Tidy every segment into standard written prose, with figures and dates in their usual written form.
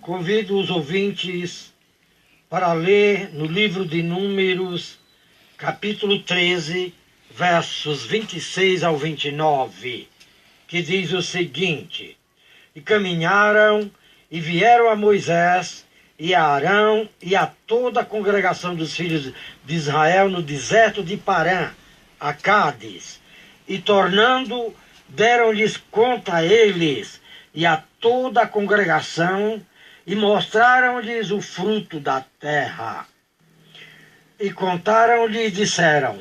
Convido os ouvintes para ler no livro de Números, capítulo 13, versos 26 ao 29, que diz o seguinte: E caminharam e vieram a Moisés e a Arão e a toda a congregação dos filhos de Israel no deserto de Parã, a Cádiz, e tornando, deram-lhes conta a eles e a toda a congregação, e mostraram-lhes o fruto da terra. E contaram-lhe e disseram: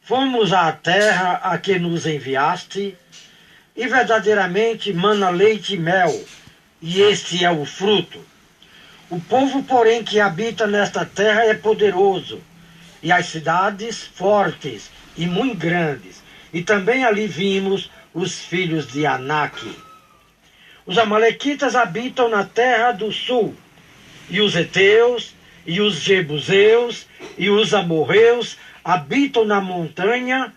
Fomos à terra a que nos enviaste, e verdadeiramente mana leite e mel, e este é o fruto. O povo, porém, que habita nesta terra é poderoso, e as cidades fortes e muito grandes. E também ali vimos os filhos de Aнаque. Os amalequitas habitam na terra do sul, e os heteus, e os jebuseus, e os amorreus habitam na montanha,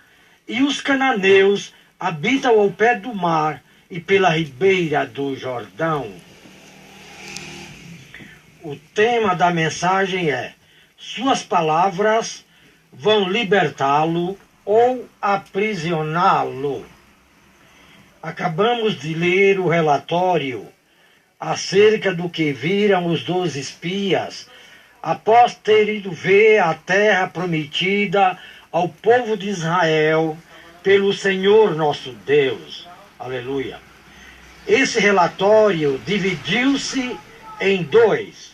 e os cananeus habitam ao pé do mar e pela ribeira do Jordão. O tema da mensagem é: suas palavras vão libertá-lo ou aprisioná-lo. Acabamos de ler o relatório acerca do que viram os 12 espias após ter ido ver a terra prometida ao povo de Israel pelo Senhor nosso Deus. Aleluia. Esse relatório dividiu-se em dois.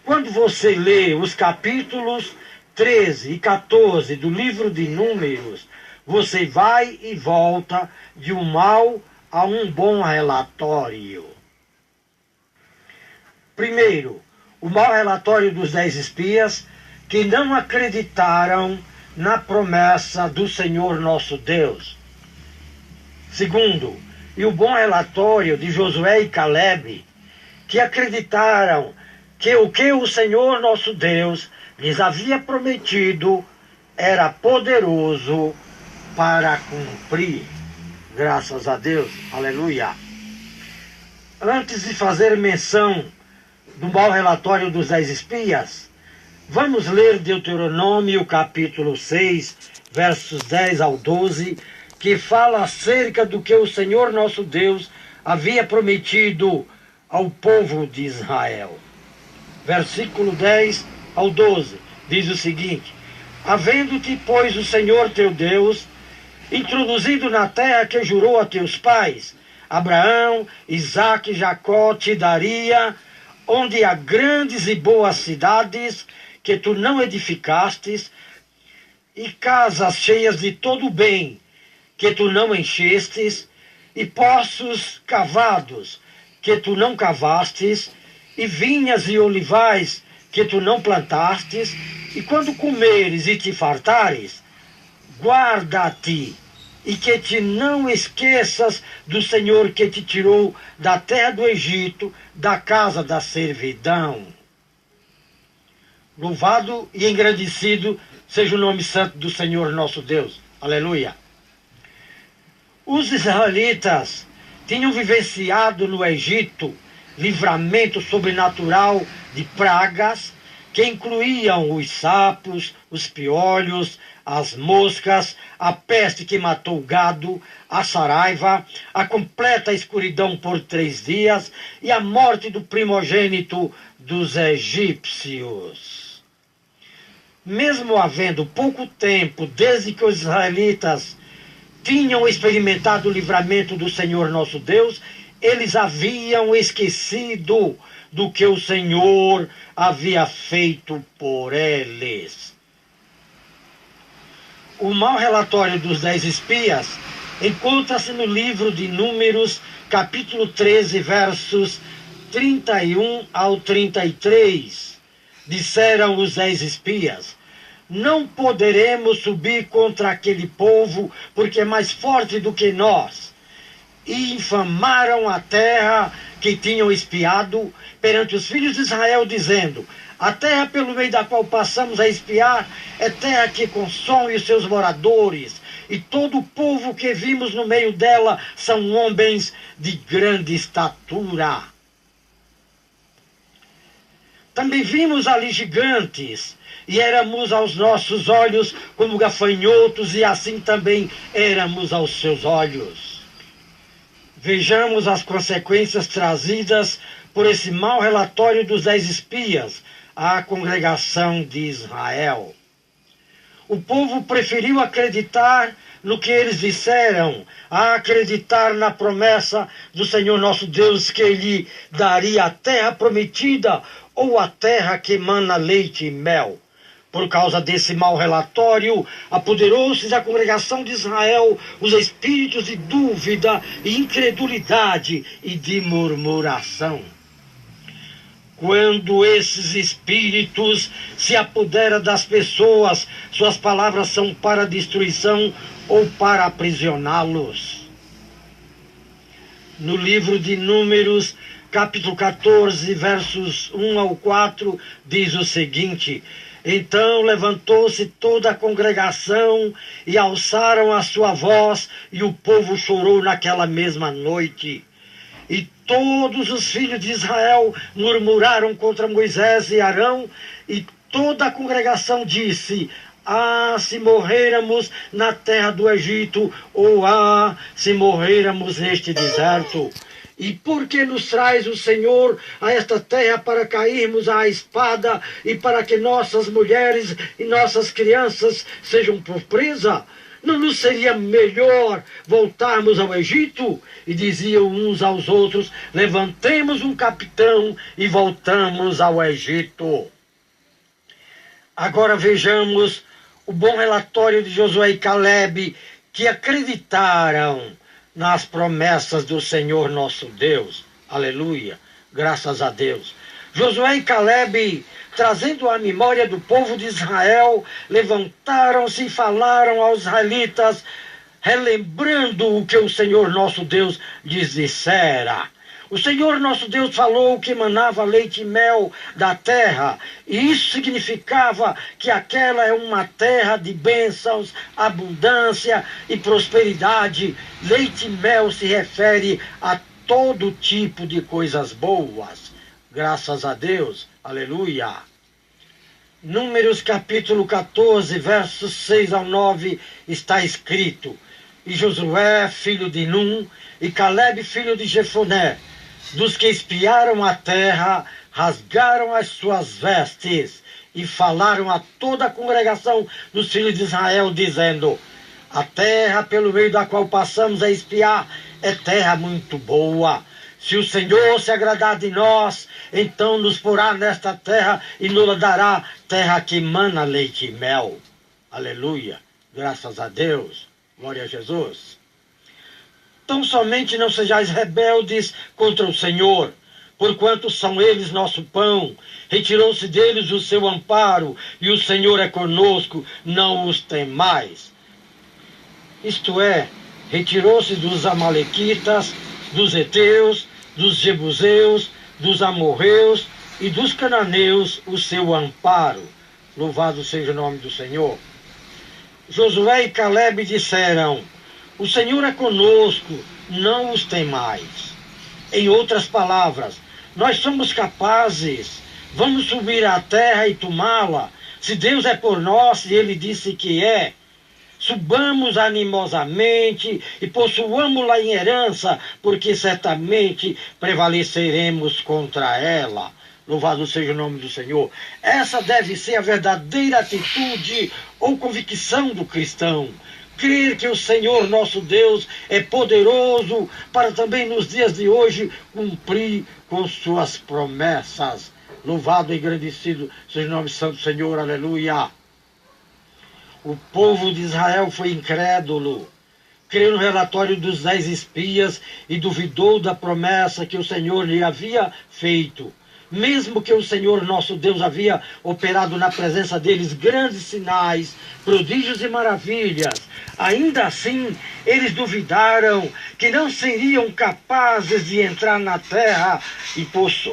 Quando você lê os capítulos 13 e 14 do livro de Números, você vai e volta de um mau a um bom relatório. Primeiro, o mau relatório dos 10 espias que não acreditaram na promessa do Senhor nosso Deus. Segundo, e o bom relatório de Josué e Calebe, que acreditaram que o Senhor nosso Deus lhes havia prometido era poderoso para cumprir. Graças a Deus, aleluia. Antes de fazer menção do mau relatório dos 10 espias, vamos ler Deuteronômio capítulo 6, versos 10 ao 12, que fala acerca do que o Senhor nosso Deus havia prometido ao povo de Israel. Versículo 10 ao 12, diz o seguinte: Havendo-te, pois, o Senhor teu Deus introduzido na terra que jurou a teus pais, Abraão, Isaque e Jacó, te daria, onde há grandes e boas cidades que tu não edificastes, e casas cheias de todo o bem que tu não enchestes, e poços cavados que tu não cavastes, e vinhas e olivais que tu não plantastes, e quando comeres e te fartares, guarda-te, e que te não esqueças do Senhor que te tirou da terra do Egito, da casa da servidão. Louvado e engrandecido seja o nome santo do Senhor nosso Deus. Aleluia. Os israelitas tinham vivenciado no Egito livramento sobrenatural de pragas que incluíam os sapos, os piolhos, as moscas, a peste que matou o gado, a saraiva, a completa escuridão por 3 dias e a morte do primogênito dos egípcios. Mesmo havendo pouco tempo desde que os israelitas tinham experimentado o livramento do Senhor nosso Deus, eles haviam esquecido do que o Senhor havia feito por eles. O mau relatório dos 10 espias encontra-se no livro de Números, capítulo 13, versos 31 ao 33. Disseram os 10 espias: Não poderemos subir contra aquele povo, porque é mais forte do que nós. E infamaram a terra que tinham espiado perante os filhos de Israel, dizendo: A terra pelo meio da qual passamos a espiar é terra que consome os seus moradores, e todo o povo que vimos no meio dela são homens de grande estatura. Também vimos ali gigantes, e éramos aos nossos olhos como gafanhotos, e assim também éramos aos seus olhos. Vejamos as consequências trazidas por esse mau relatório dos 10 espias à congregação de Israel. O povo preferiu acreditar no que eles disseram, a acreditar na promessa do Senhor nosso Deus, que Ele daria a terra prometida, ou a terra que emana leite e mel. Por causa desse mau relatório, apoderou-se da congregação de Israel os espíritos de dúvida e incredulidade e de murmuração. Quando esses espíritos se apoderam das pessoas, suas palavras são para destruição ou para aprisioná-los. No livro de Números, capítulo 14, versos 1 ao 4, diz o seguinte: Então levantou-se toda a congregação e alçaram a sua voz, e o povo chorou naquela mesma noite. E todos os filhos de Israel murmuraram contra Moisés e Arão, e toda a congregação disse: Ah, se morrêramos na terra do Egito, ou ah, se morrêramos neste deserto. E por que nos traz o Senhor a esta terra para cairmos à espada e para que nossas mulheres e nossas crianças sejam por presa? Não nos seria melhor voltarmos ao Egito? E diziam uns aos outros: Levantemos um capitão e voltamos ao Egito. Agora vejamos o bom relatório de Josué e Calebe, que acreditaram nas promessas do Senhor nosso Deus. Aleluia, graças a Deus. Josué e Calebe, trazendo a memória do povo de Israel, levantaram-se e falaram aos israelitas, relembrando o que o Senhor nosso Deus lhes dissera. O Senhor nosso Deus falou que emanava leite e mel da terra, e isso significava que aquela é uma terra de bênçãos, abundância e prosperidade. Leite e mel se refere a todo tipo de coisas boas. Graças a Deus. Aleluia. Números capítulo 14, versos 6 ao 9, está escrito: E Josué, filho de Num, e Calebe, filho de Jefoné, dos que espiaram a terra, rasgaram as suas vestes e falaram a toda a congregação dos filhos de Israel, dizendo: A terra pelo meio da qual passamos a espiar é terra muito boa. Se o Senhor se agradar de nós, então nos porá nesta terra e nos dará terra que emana leite e mel. Aleluia, graças a Deus, glória a Jesus. Tão somente não sejais rebeldes contra o Senhor, porquanto são eles nosso pão. Retirou-se deles o seu amparo, e o Senhor é conosco, não os temais. Isto é, retirou-se dos amalequitas, dos heteus, dos jebuseus, dos amorreus e dos cananeus o seu amparo. Louvado seja o nome do Senhor. Josué e Calebe disseram: O Senhor é conosco, não os temais. Em outras palavras, nós somos capazes, vamos subir à terra e tomá-la. Se Deus é por nós, e Ele disse que é, subamos animosamente e possuamos-la em herança, porque certamente prevaleceremos contra ela. Louvado seja o nome do Senhor. Essa deve ser a verdadeira atitude ou convicção do cristão. Crer que o Senhor nosso Deus é poderoso para também nos dias de hoje cumprir com suas promessas. Louvado e engrandecido seja o nome santo do Senhor. Aleluia. O povo de Israel foi incrédulo, creu no relatório dos 10 espias e duvidou da promessa que o Senhor lhe havia feito. Mesmo que o Senhor nosso Deus havia operado na presença deles grandes sinais, prodígios e maravilhas, ainda assim eles duvidaram que não seriam capazes de entrar na terra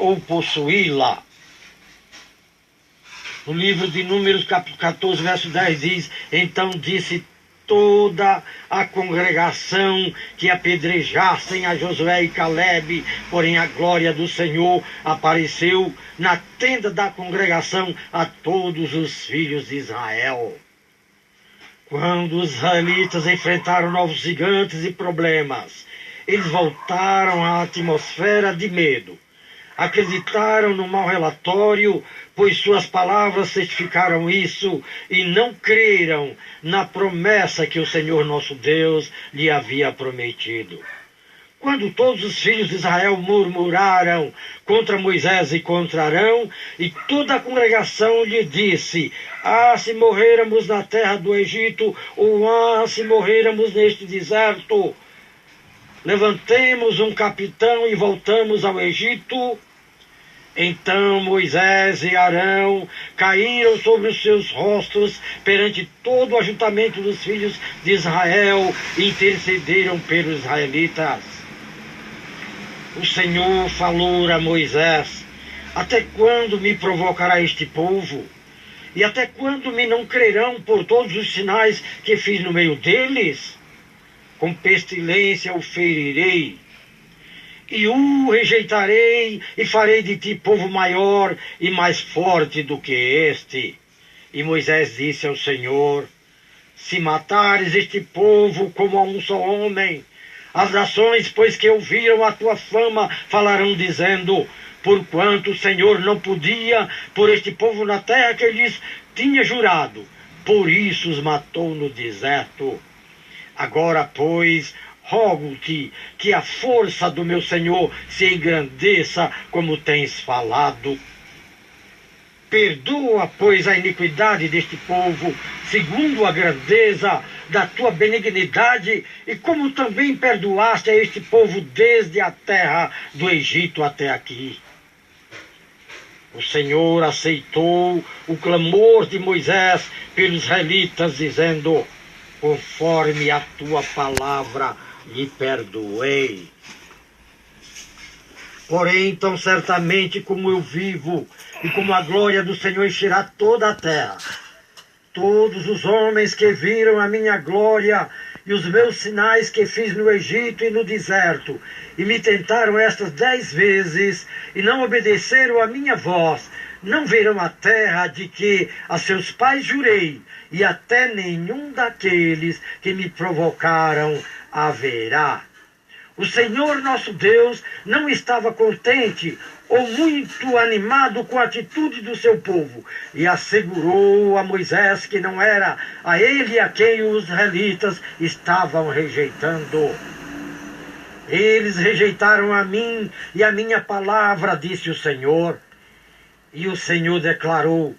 ou possuí-la. No livro de Números, capítulo 14, verso 10, diz: Então disse toda a congregação que apedrejassem a Josué e Calebe, porém a glória do Senhor apareceu na tenda da congregação a todos os filhos de Israel. Quando os israelitas enfrentaram novos gigantes e problemas, eles voltaram à atmosfera de medo. Acreditaram no mau relatório, pois suas palavras certificaram isso, e não creram na promessa que o Senhor nosso Deus lhe havia prometido. Quando todos os filhos de Israel murmuraram contra Moisés e contra Arão, e toda a congregação lhe disse: ah, se morrêramos na terra do Egito, ou ah, se morrêramos neste deserto, levantemos um capitão e voltamos ao Egito. Então Moisés e Arão caíram sobre os seus rostos perante todo o ajuntamento dos filhos de Israel e intercederam pelos israelitas. O Senhor falou a Moisés: até quando me provocará este povo? E até quando me não crerão por todos os sinais que fiz no meio deles? Com pestilência o ferirei, e o rejeitarei, e farei de ti povo maior e mais forte do que este. E Moisés disse ao Senhor: se matares este povo como a um só homem, as nações, pois que ouviram a tua fama, falarão dizendo: porquanto o Senhor não podia por este povo na terra que lhes tinha jurado, por isso os matou no deserto. Agora, pois, rogo-te que a força do meu Senhor se engrandeça como tens falado. Perdoa, pois, a iniquidade deste povo, segundo a grandeza da tua benignidade, e como também perdoaste a este povo desde a terra do Egito até aqui. O Senhor aceitou o clamor de Moisés pelos israelitas, dizendo: conforme a tua palavra lhe perdoei. Porém, tão certamente como eu vivo, e como a glória do Senhor encherá toda a terra, todos os homens que viram a minha glória e os meus sinais que fiz no Egito e no deserto, e me tentaram estas 10 vezes, e não obedeceram à minha voz, não verão a terra de que a seus pais jurei, e até nenhum daqueles que me provocaram haverá. O Senhor nosso Deus não estava contente ou muito animado com a atitude do seu povo, e assegurou a Moisés que não era a ele a quem os israelitas estavam rejeitando. Eles rejeitaram a mim e a minha palavra, disse o Senhor. E o Senhor declarou: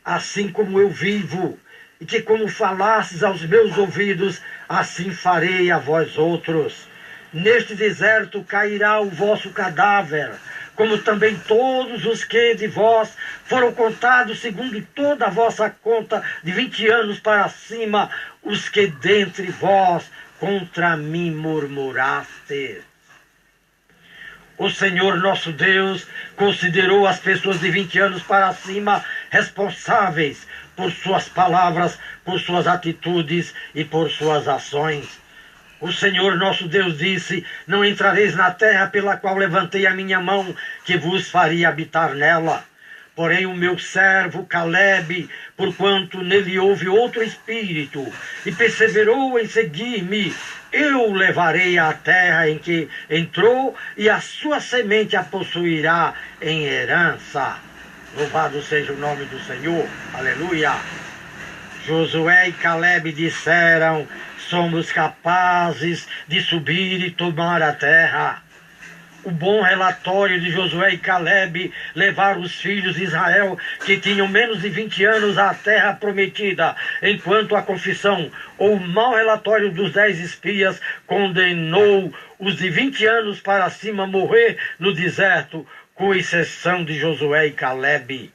assim como eu vivo, e que como falasses aos meus ouvidos, assim farei a vós outros. Neste deserto cairá o vosso cadáver, como também todos os que de vós foram contados segundo toda a vossa conta, de 20 anos para cima, os que dentre vós contra mim murmurastes. O Senhor nosso Deus considerou as pessoas de 20 anos para cima responsáveis por suas palavras, por suas atitudes e por suas ações. O Senhor nosso Deus disse: não entrareis na terra pela qual levantei a minha mão, que vos faria habitar nela. Porém o meu servo Calebe, porquanto nele houve outro espírito, e perseverou em seguir-me, eu o levarei à terra em que entrou, e a sua semente a possuirá em herança. Louvado seja o nome do Senhor. Aleluia. Josué e Calebe disseram: somos capazes de subir e tomar a terra. O bom relatório de Josué e Calebe levaram os filhos de Israel, que tinham menos de 20 anos, à terra prometida, enquanto a confissão ou o mau relatório dos 10 espias condenou os de 20 anos para cima a morrer no deserto, com exceção de Josué e Calebe.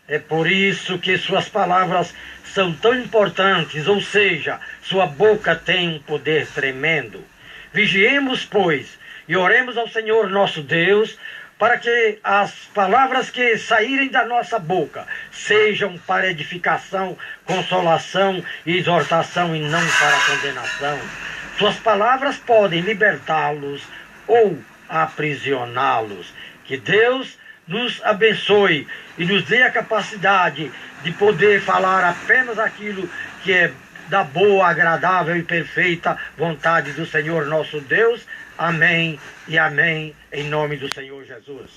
É por isso que suas palavras são tão importantes, ou seja, sua boca tem um poder tremendo. Vigiemos, pois, e oremos ao Senhor nosso Deus, para que as palavras que saírem da nossa boca sejam para edificação, consolação e exortação e não para condenação. Suas palavras podem libertá-los ou aprisioná-los. Que Deus nos abençoe e nos dê a capacidade de poder falar apenas aquilo que é da boa, agradável e perfeita vontade do Senhor nosso Deus. Amém e amém, em nome do Senhor Jesus.